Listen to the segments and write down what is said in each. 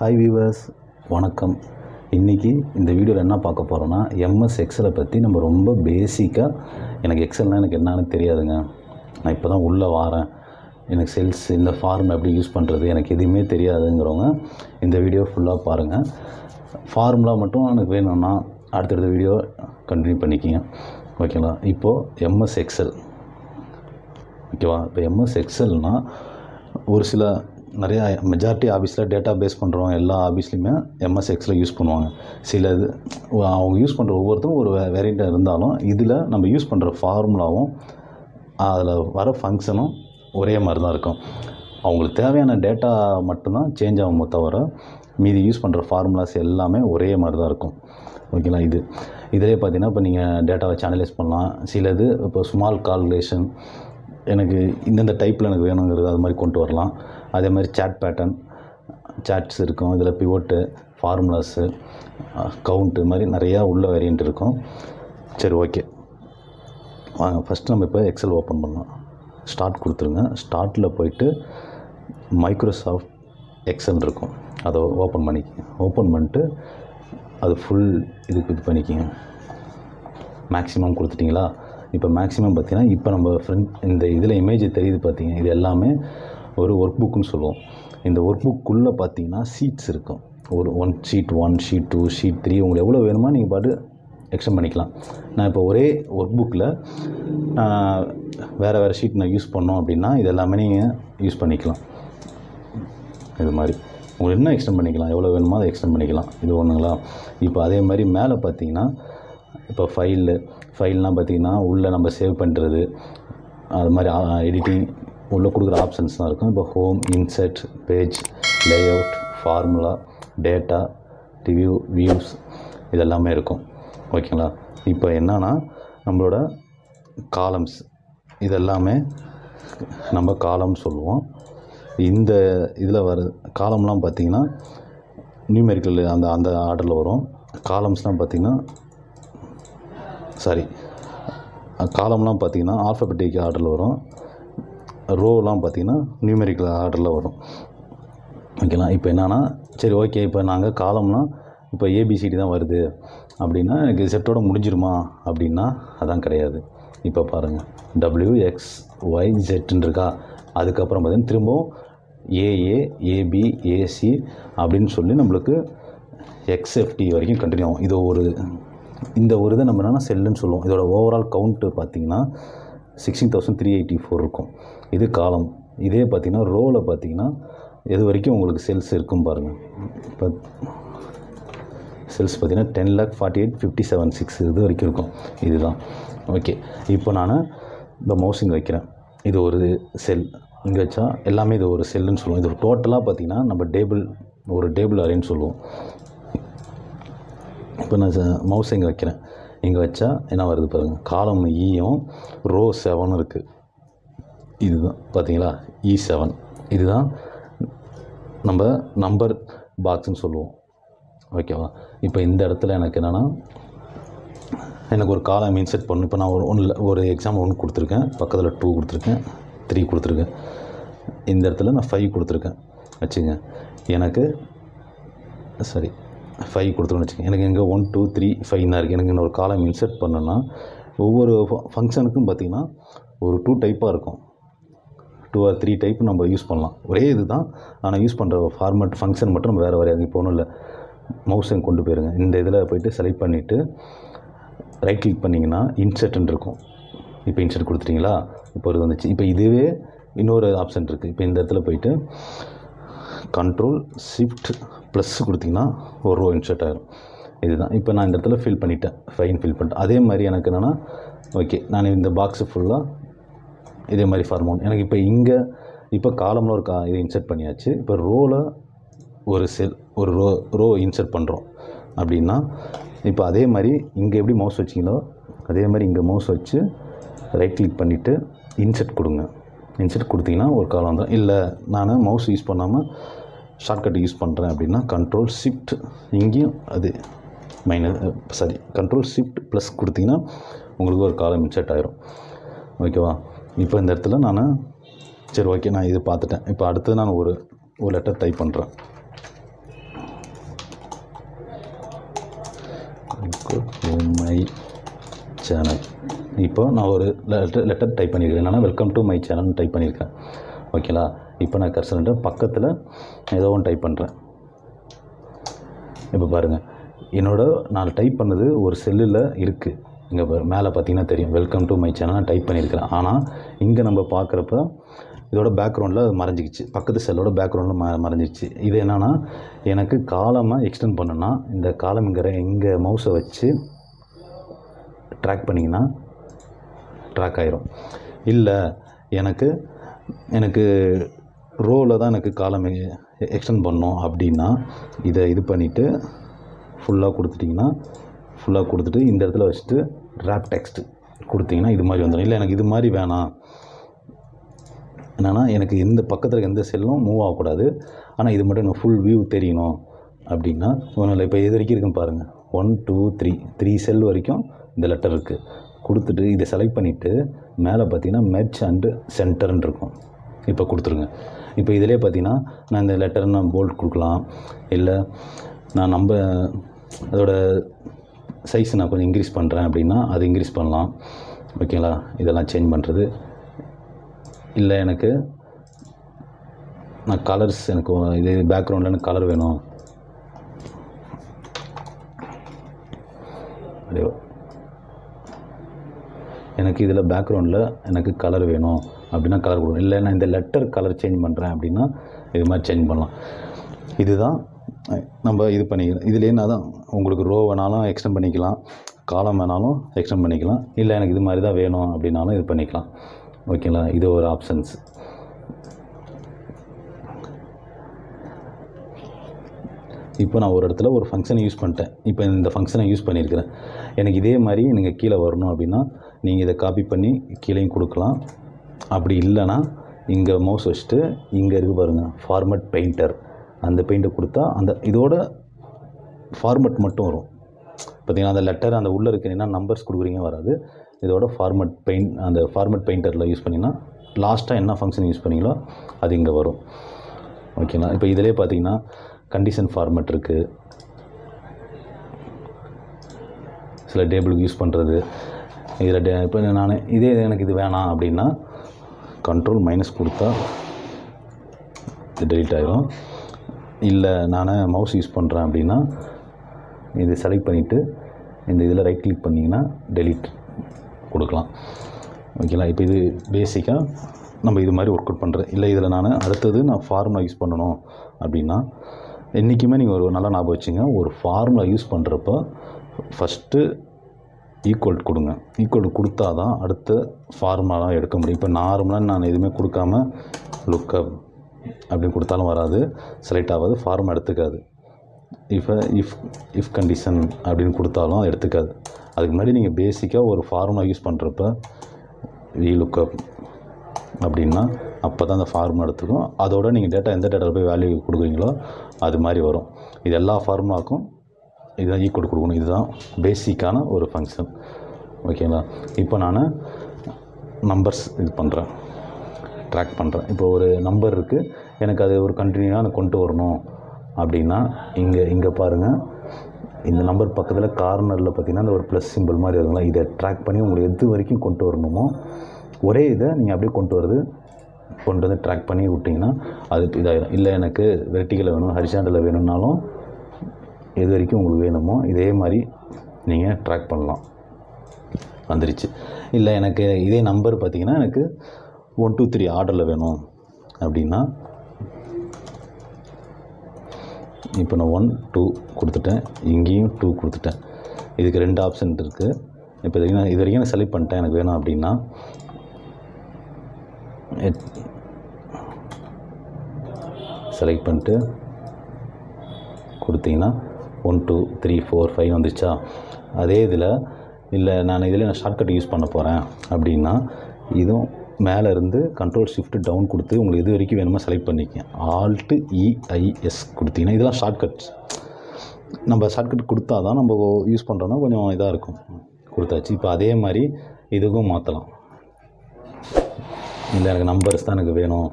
Hi viewers, வணக்கம். இன்றைக்கி இந்த வீடியோவில் என்ன பார்க்க போகிறோன்னா, எம்எஸ் எக்ஸலை பற்றி நம்ம ரொம்ப பேசிக்காக, எனக்கு எக்ஸல்னால் எனக்கு என்னன்னு தெரியாதுங்க, நான் இப்போ தான் உள்ளே வாரேன், எனக்கு செல்ஸ் இந்த ஃபார்ம் எப்படி யூஸ் பண்ணுறது எனக்கு எதுவுமே தெரியாதுங்கிறவங்க இந்த வீடியோ ஃபுல்லாக பாருங்கள். ஃபார்முலா மட்டும் எனக்கு வேணும்னா அடுத்தடுத்த வீடியோ கண்டினியூ பண்ணிக்கிங்க, ஓகேங்களா. இப்போது எம்எஸ் எக்ஸல், ஓகேவா. இப்போ எம்எஸ் எக்ஸல்னால் ஒரு சில நிறையா மெஜாரிட்டி ஆஃபீஸில் டேட்டா பேஸ் பண்ணுறவங்க எல்லா ஆஃபீஸ்லையுமே எம்எஸ் எக்ஸலை யூஸ் பண்ணுவாங்க. சில இது அவங்க யூஸ் பண்ணுற ஒவ்வொருத்தரும் ஒரு வேரியண்ட்டாக இருந்தாலும் இதில் நம்ம யூஸ் பண்ணுற ஃபார்முலாவும் அதில் வர ஃபங்க்ஷனும் ஒரே மாதிரி தான் இருக்கும். அவங்களுக்கு தேவையான டேட்டா மட்டும்தான் சேஞ்ச் ஆகுமோ தவிர மீதி யூஸ் பண்ணுற ஃபார்முலாஸ் எல்லாமே ஒரே மாதிரி தான் இருக்கும், ஓகேங்களா. இதிலே பார்த்தீங்கன்னா இப்போ நீங்கள் டேட்டாவை சேனலைஸ் பண்ணலாம். சிலது இப்போ ஸ்மால் கால்குலேஷன் எனக்கு இந்தந்த டைப்பில் எனக்கு வேணுங்கிறது அது மாதிரி கொண்டு வரலாம். அதே மாதிரி சேட் பேட்டர்ன் சேட்ஸ் இருக்கும், இதில் பிவோட்டு ஃபார்முலாஸு கவுண்ட்டு மாதிரி நிறையா உள்ள வேரியண்ட் இருக்கும். சரி, ஓகே வாங்க ஃபஸ்ட்டு நம்ம இப்போ எக்ஸல் ஓப்பன் பண்ணலாம். ஸ்டார்ட் கொடுத்துருங்க. ஸ்டார்ட்டில் போயிட்டு மைக்ரோசாஃப்ட் எக்ஸல் இருக்கும், அதை ஓப்பன் பண்ணிட்டு அது ஃபுல் இதுக்கு இது பண்ணிக்கிங்க. மேக்ஸிமம் கொடுத்துட்டிங்களா. இப்போ மேக்ஸிமம் பார்த்தீங்கன்னா இப்போ நம்ம இந்த இதில் இமேஜ் தெரியுது பார்த்தீங்க, இது எல்லாமே ஒரு ஒர்க் புக்குன்னு சொல்லுவோம். இந்த ஒர்க் புக்குள்ளே பார்த்தீங்கன்னா ஷீட்ஸ் இருக்கும். ஒரு ஷீட் 1 ஷீட் 2 ஷீட் 3 உங்களுக்கு எவ்வளோ வேணுமோ நீங்கள் பாட்டு எக்ஸ்டெண்ட் பண்ணிக்கலாம். நான் இப்போ ஒரே ஒர்க் புக்கில் வேறு ஷீட் நான் யூஸ் பண்ணோம் அப்படின்னா இது எல்லாமே நீங்கள் யூஸ் பண்ணிக்கலாம். இது மாதிரி உங்களுக்கு என்ன எக்ஸ்டெண்ட் பண்ணிக்கலாம், எவ்வளோ வேணுமோ அதை எக்ஸ்டெண்ட் பண்ணிக்கலாம். இது ஒன்றுங்களா. இப்போ அதே மாதிரி மேலே பார்த்தீங்கன்னா இப்போ ஃபைல்னால் பார்த்திங்கன்னா உள்ளே நம்ம சேவ் பண்ணுறது அது மாதிரி எடிட்டிங் உள்ளே கொடுக்குற ஆப்ஷன்ஸ் தான் இருக்கும். இப்போ home, insert, page, layout, formula, data, review, views இதெல்லாமே இருக்கும், ஓகேங்களா. இப்போ என்னன்னா நம்மளோட காலம்ஸ் இதெல்லாமே நம்ம காலம் சொல்லுவோம். இந்த இதில் வர காலம்லாம் பார்த்திங்கன்னா நியூமெரிக்கல் அந்த ஆர்டரில் வரும். காலம்ஸ்லாம் பார்த்திங்கன்னா காலம்லாம் பார்த்திங்கன்னா ஆல்ஃபபெட்டிக் ஆர்டரில் வரும். ரோலாம் பார்த்திங்கன்னா நியூமெரிக்கல் ஆர்டரில் வரும், ஓகேங்களா. இப்போ என்னென்னா சரி ஓகே, இப்போ நாங்கள் காலம்னால் இப்போ ஏபிசிடி தான் வருது அப்படின்னா எனக்கு செட்டோட முடிஞ்சிருமா அப்படின்னா அதான் கிடையாது. இப்போ பாருங்கள் WXYZன்னு இருக்கா. அதுக்கப்புறம் பார்த்திங்கன்னா திரும்பவும் AA AB AC அப்படின்னு சொல்லி நம்மளுக்கு XFT வரைக்கும் கண்டினியூ ஆகும். இந்த ஒரு இதை நம்ம என்னென்னா செல்லுன்னு சொல்லுவோம். இதோட ஓவரால் கவுண்ட்டு பார்த்திங்கன்னா 16,384 இருக்கும். இது காலம். இதே பார்த்திங்கன்னா ரோவில் பார்த்திங்கன்னா எது வரைக்கும் உங்களுக்கு செல்ஸ் இருக்கும் பாருங்கள். இப்போ செல்ஸ் பார்த்திங்கன்னா 10,48,57,6 இது வரைக்கும் இருக்கும். இதுதான் ஓகே. இப்போ நான் இந்த மவுஸ் இங்கே வைக்கிறேன். இது ஒரு செல் இங்கே வச்சா எல்லாமே இது ஒரு செல்லுன்னு சொல்லுவோம். இது டோட்டலாக பார்த்திங்கன்னா நம்ம ஒரு டேபிள் அரேன்னு சொல்லுவோம். இப்போ நான் மவுஸ் இங்கே வைக்கிறேன். இங்கே வச்சா என்ன வருது பாருங்கள், காலம் ஈயும் ரோ 7 இருக்குது. இதுதான் பார்த்தீங்களா E7. இதுதான் நம்ம நம்பர் பாக்ஸுன்னு சொல்லுவோம், ஓகேவா. இப்போ இந்த இடத்துல எனக்கு என்னென்னா எனக்கு ஒரு காலம் இன்செர்ட் பண்ணணும். இப்போ நான் ஒரு எக்ஸாம்பிள் 1 கொடுத்துருக்கேன், பக்கத்தில் 2 கொடுத்துருக்கேன், 3 கொடுத்துருக்கேன். இந்த இடத்துல நான் 5 கொடுத்துருக்கேன் வச்சுங்க. எனக்கு 5 கொடுத்துருன்னு வச்சுக்கோங்க. எனக்கு இங்கே 1 2 3 5 தான் இருக்குது. எனக்கு இன்னொரு காலம் இன்சர்ட் பண்ணோன்னா ஒவ்வொரு ஃபங்க்ஷனுக்கும் பார்த்திங்கன்னா ஒரு 2 டைப்பாக இருக்கும். 2 or 3 டைப் நம்ம யூஸ் பண்ணலாம். ஒரே இது தான், ஆனால் யூஸ் பண்ணுற ஃபார்மேட் ஃபங்க்ஷன் மட்டும் நம்ம வேறு இப்போ ஒன்றும் இல்லை. மவுஸை கொண்டு போயிருங்க. இந்த இதில் போய்ட்டு செலக்ட் பண்ணிவிட்டு ரைட் கிளிக் பண்ணிங்கன்னா இன்சர்ட்ன்னு இருக்கும். இப்போ இன்சர்ட் கொடுத்துட்டிங்களா, இப்போ இது வந்துச்சு. இப்போ இதுவே இன்னொரு ஆப்ஷன் இருக்குது. இப்போ இந்த இடத்துல போய்ட்டு Ctrl+Shift+ கொடுத்திங்கன்னா ஒரு ரோ இன்சர்ட் ஆகிடும். இதுதான் இப்போ நான் இந்த இடத்துல ஃபில் பண்ணிட்டேன், ஃபைன் ஃபில் பண்ணிட்டேன். அதே மாதிரி எனக்கு என்னென்னா ஓகே, நான் இந்த பாக்ஸு ஃபுல்லாக இதே மாதிரி ஃபார்ம் ஆகும். எனக்கு இப்போ காலமில் ஒரு இது இன்சர்ட் பண்ணியாச்சு. இப்போ ரோவில் ஒரு ரோ இன்சர்ட் பண்ணுறோம் அப்படின்னா இப்போ அதே மாதிரி இங்கே எப்படி மவுஸ் வச்சிங்களோ அதே மாதிரி இங்கே மவுஸ் வச்சு ரைட் கிளிக் பண்ணிவிட்டு இன்சர்ட் கொடுங்க. இன்சர்ட் கொடுத்திங்கன்னா ஒரு காலம் வந்துடும். இல்லை நான் மவுஸ் யூஸ் பண்ணாமல் ஷார்ட்கட் யூஸ் பண்ணுறேன் அப்படின்னா Ctrl+Shift இங்கேயும் அது Ctrl+Shift+ கொடுத்திங்கன்னா உங்களுக்கு ஒரு காலம் இன்சர்ட் ஆகிரும், ஓகேவா. இப்போ இந்த இடத்துல நான் சரி ஓகே, நான் இது பார்த்துட்டேன். இப்போ அடுத்தது நான் ஒரு லெட்டர் டைப் பண்ணுறேன். My channel. இப்போ நான் ஒரு லெட்டர் டைப் பண்ணியிருக்கேன். என்னென்னா வெல்கம் டு மை சேனல்னு டைப் பண்ணியிருக்கேன். ஓகேங்களா? இப்போ நான் கர்சர்ன்ட்டு பக்கத்தில் ஏதோ ஒன்று டைப் பண்ணுறேன். இப்போ பாருங்கள், நான் டைப் பண்ணது ஒரு செல்லில் இருக்குது. இங்கே மேலே பார்த்தீங்கன்னா தெரியும், வெல்கம் டு மை சேனல் நான் டைப் பண்ணியிருக்கிறேன். ஆனால் இங்கே நம்ம பார்க்குறப்ப இதோட பேக்ரவுண்டில் அது மறைஞ்சிக்கிச்சு, பக்கத்து செல்லோட பேக்ரவுண்டில் மறைஞ்சிச்சு. இது என்னென்னா, எனக்கு காலமாக எக்ஸ்டெண்ட் பண்ணுன்னா இந்த காலம்ங்கிற இங்கே மவுஸை வச்சு ட்ராக் பண்ணிங்கன்னா ட்ராக் ஆகிரும். இல்லை எனக்கு ரோவில் தான் எனக்கு காலம் எக்ஸ்டெண்ட் பண்ணோம் அப்படின்னா இதை இது பண்ணிவிட்டு ஃபுல்லாக கொடுத்துட்டு இந்த இடத்துல வச்சுட்டு ரேப் டெக்ஸ்ட் கொடுத்தீங்கன்னா இது மாதிரி வந்துடும். இல்லை எனக்கு இது மாதிரி வேணாம், என்னென்னா எனக்கு எந்த பக்கத்தில் எந்த செல்லும் மூவ் ஆகக்கூடாது, ஆனால் இது மட்டும் எனக்கு ஃபுல் வியூ தெரியணும் அப்படின்னா ஒன்றும் இல்லை. இப்போ இது வரைக்கும் இருக்குன்னு பாருங்கள், 1 2 3 செல் வரைக்கும் இந்த லெட்டர் இருக்குது. கொடுத்துட்டு இதை செலக்ட் பண்ணிவிட்டு மேலே பார்த்தீங்கன்னா மெர்ஜ் அண்டு சென்டர்ன்னு இருக்கும். இப்போ கொடுத்துருங்க. இப்போ இதிலே பார்த்தீங்கன்னா நான் இந்த லெட்டர் நான் போல்ட் கொடுக்கலாம், இல்லை நான் அதோட சைஸ் நான் கொஞ்சம் இன்க்ரீஸ் பண்ணுறேன் அப்படின்னா அது இன்க்ரீஸ் பண்ணலாம். ஓகேங்களா? இதெல்லாம் சேஞ்ச் பண்ணுறது. இல்லை நான் கலர்ஸ், எனக்கு இது பேக்ரவுண்டில் எனக்கு கலர் வேணும், எனக்கு இதில் பேக்ரவுண்டில் எனக்கு கலர் வேணும் அப்படின்னா கலர் கொடுக்கணும். இல்லை நான் இந்த லெட்டர் கலர் சேஞ்ச் பண்ணுறேன் அப்படின்னா இது மாதிரி சேஞ்ச் பண்ணலாம். இதுதான் நம்ம இது பண்ணிக்கலாம். இதுலேயே நான் தான் உங்களுக்கு ரோ வேணாலும் எக்ஸ்டெண்ட் பண்ணிக்கலாம், காலம் வேணாலும் எக்ஸ்டெண்ட் பண்ணிக்கலாம், இல்லை எனக்கு இது மாதிரி தான் வேணும் அப்படின்னாலும் இது பண்ணிக்கலாம். ஓகேங்களா? இது ஒரு ஆப்ஷன்ஸ். இப்போ நான் ஒரு இடத்துல ஒரு ஃபங்க்ஷனை யூஸ் பண்ணிட்டேன். இப்போ இந்த ஃபங்க்ஷனை யூஸ் பண்ணியிருக்கிறேன். எனக்கு இதே மாதிரி நீங்கள் கீழே வரணும் அப்படின்னா நீங்கள் இதை காப்பி பண்ணி கீழேயும் கொடுக்கலாம். அப்படி இல்லைன்னா இங்கே மவுஸ் வச்சுட்டு இங்கே இருக்குது பாருங்கள், ஃபார்மட் பெயிண்டர், அந்த பெயிண்டை கொடுத்தா அந்த இதோட ஃபார்மட் மட்டும் வரும். பார்த்திங்கன்னா அந்த லெட்டர் அந்த உள்ளே இருக்குன்னா நம்பர்ஸ் கொடுக்குறீங்க வராது. இதோட அந்த ஃபார்மட் பெயிண்டரில் யூஸ் பண்ணிங்கன்னா லாஸ்ட்டாக என்ன ஃபங்க்ஷன் யூஸ் பண்ணிங்களோ அது இங்கே வரும். ஓகேங்களா? இப்போ இதிலே பார்த்தீங்கன்னா கண்டிஷன் ஃபார்மட் இருக்குது, சில டேபிளுக்கு யூஸ் பண்ணுறது. இதில் இப்போ நான் எனக்கு இது வேணாம் அப்படின்னா Ctrl- கொடுத்தா இது டெலீட் ஆகிடும். இல்லை நான் மவுஸ் யூஸ் பண்ணுறேன் அப்படின்னா இது செலக்ட் பண்ணிவிட்டு இந்த இதில் ரைட் கிளிக் பண்ணிங்கன்னா டெலீட் கொடுக்கலாம். ஓகேங்களா? இப்போ இது பேசிக்காக நம்ம இது மாதிரி ஒர்க் அவுட் பண்ணுறேன். இல்லை இதில் அடுத்தது நான் ஃபார்முலா யூஸ் பண்ணணும் அப்படின்னா என்றைக்குமே நீங்கள் ஒரு நல்லா ஞாபகம் வச்சுங்க, ஒரு ஃபார்முலா யூஸ் பண்ணுறப்போ ஃபஸ்ட்டு ஈக்குவல் கொடுங்க. ஈக்குவல் கொடுத்தா தான் அடுத்த ஃபார்முலாலாம் எடுக்க முடியும். இப்போ நார்மலாக நான் எதுவுமே கொடுக்காம லுக்கப் அப்படின்னு கொடுத்தாலும் வராது, செலக்ட் ஆகாது, ஃபார்ம் எடுத்துக்காது. இஃப் கண்டிஷன் அப்படின்னு கொடுத்தாலும் எடுத்துக்காது. அதுக்கு முன்னாடி நீங்கள் பேசிக்காக ஒரு ஃபார்முலா யூஸ் பண்ணுறப்ப லுக்கப் அப்படின்னா அப்போ தான் அந்த ஃபார்முலா எடுத்துக்கும். அதோட நீங்கள் எந்த டேட்டாவில் போய் வேல்யூ கொடுக்குறீங்களோ அது மாதிரி வரும். இது எல்லா ஃபார்முலாவுக்கும் இதுதான் ஈக்குவல் கொடுக்கணும். இதுதான் பேசிக்கான ஒரு ஃபங்க்ஷன். ஓகேங்களா? இப்போ நான் நம்பர்ஸ் இது பண்ணுறேன், ட்ராக் பண்ணுறேன். இப்போ ஒரு நம்பர் இருக்குது, எனக்கு அது ஒரு கண்டினியூவாக நான் கொண்டு வரணும் அப்படின்னா இங்கே பாருங்கள், இந்த நம்பர் பக்கத்தில் கார்னரில் பார்த்திங்கன்னா அந்த ஒரு ப்ளஸ் சிம்பிள் மாதிரி இருக்குங்களா, இதை ட்ராக் பண்ணி உங்களுக்கு எது வரைக்கும் கொண்டு வரணுமோ ஒரே இதை நீங்கள் அப்படியே கொண்டு வந்து ட்ராக் பண்ணி விட்டிங்கன்னா அது இதாகிடும். இல்லை எனக்கு வெர்டிகலில் வேணும், ஹரிசாண்டலில் வேணும்னாலும் எது வரைக்கும் உங்களுக்கு வேணுமோ இதே மாதிரி நீங்கள் ட்ராக் பண்ணலாம். வந்துருச்சு. இல்லை எனக்கு இதே நம்பர் பார்த்திங்கன்னா எனக்கு 1 2 3 ஆர்டரில் வேணும் அப்படின்னா இப்போ நான் 1 2 கொடுத்துட்டேன், இங்கேயும் 2 கொடுத்துட்டேன். இதுக்கு 2 ஆப்ஷன் இருக்குது. இப்போ இது வரைக்கும் நான் செலக்ட் பண்ணிட்டேன், எனக்கு வேணும் அப்படின்னா செலக்ட் பண்ணிட்டு கொடுத்தீங்கன்னா 1 2 3 4 5 வந்துச்சா. அதே இல்லை நான் ஷார்ட்கட் யூஸ் பண்ண போகிறேன் அப்படின்னா இதுவும் மேலே இருந்து Ctrl-Shift டவுன் கொடுத்து உங்களுக்கு எது வரைக்கும் வேணுமோ செலக்ட் பண்ணிக்க. Alt-E-I-S கொடுத்தீங்கன்னா இதெல்லாம் ஷார்ட்கட்ஸ். நம்ம ஷார்ட்கட் கொடுத்தா தான் நம்ம யூஸ் பண்ணுறோன்னா கொஞ்சம் இதாக இருக்கும். கொடுத்தாச்சு. இப்போ அதே மாதிரி இதுக்கும் மாற்றலாம். இல்லை எனக்கு நம்பர்ஸ் தான் எனக்கு வேணும்,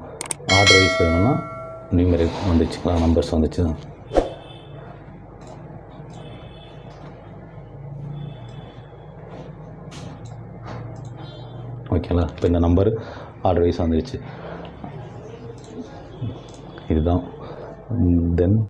ஆர்டர் வைஸ் வேணும்னா நியூமெரிக் வந்துச்சுக்கலாம், நம்பர்ஸ் வந்துச்சு. ஓகேங்களா. இப்போ இந்த நம்பர் ஆர்டர் வைஸ் வந்துடுச்சு. இதுதான் தென்